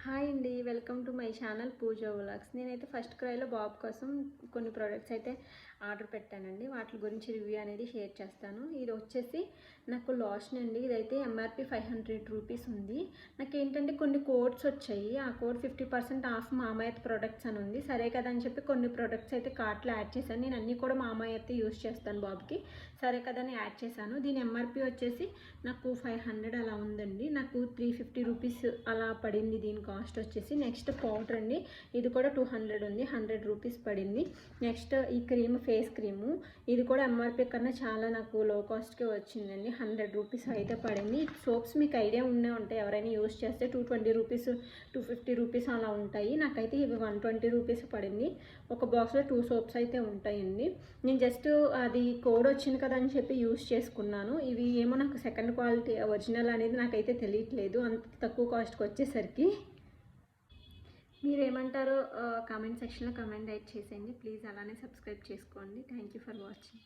Hi అండి, welcome to my channel Pooja vlogs. నేనైతే first క్రైలో బాబు కోసం కొన్ని ప్రోడక్ట్స్ అయితే ఆర్డర్ పెట్టానండి. వాటి గురించి రివ్యూ అనేది షేర్ చేస్తాను. ఇది వచ్చేసి నాకు లోషన్ అండి. ఇదైతే ఎంఆర్పి 500 రూపీస్ ఉంది. నాకేంటంటే కొన్ని కోడ్స్ వచ్చాయి. ఆ కోడ్ 50% ఆఫ్ మామాయత్ ప్రోడక్ట్స్ అని ఉంది. సరే కదా అని చెప్పి కొన్ని ప్రోడక్ట్స్ అయితే కార్ట్లో యాడ్ చేశాను. నేను అన్నీ కూడా మామాయత్ యూస్ చేస్తాను బాబుకి. సరే కదా అని యాడ్ చేశాను. దీని ఎంఆర్పి వచ్చేసి నాకు 500 అలా ఉందండి. నాకు 350 రూపీస్ అలా పడింది దీని కాస్ట్ వచ్చేసి. నెక్స్ట్ పౌడర్ అండి, ఇది కూడా 200 ఉంది, 100 రూపీస్ పడింది. నెక్స్ట్ ఈ క్రీమ్, ఫేస్ క్రీము, ఇది కూడా ఎంఆర్పి కన్నా చాలా నాకు లో కాస్ట్కే వచ్చిందండి. 100 రూపీస్ అయితే పడింది. సోప్స్ మీకు ఐడియా ఉండే ఉంటాయి, ఎవరైనా యూస్ చేస్తే 220 రూపీస్, 250 రూపీస్ అలా ఉంటాయి. నాకైతే ఇవి 120 రూపీస్ పడింది. ఒక బాక్స్లో 2 సోప్స్ అయితే ఉంటాయండి. నేను జస్ట్ అది కోడ్ వచ్చింది కదా అని చెప్పి యూస్ చేసుకున్నాను. ఇవి ఏమో నాకు సెకండ్ క్వాలిటీ ఒరిజినల్ అనేది నాకైతే తెలియట్లేదు అంత తక్కువ కాస్ట్కి వచ్చేసరికి. మీరేమంటారో కామెంట్ సెక్షన్లో కామెంట్ రైట్ చేసేయండి ప్లీజ్. అలానే సబ్స్క్రైబ్ చేసుకోండి. Thank you for watching.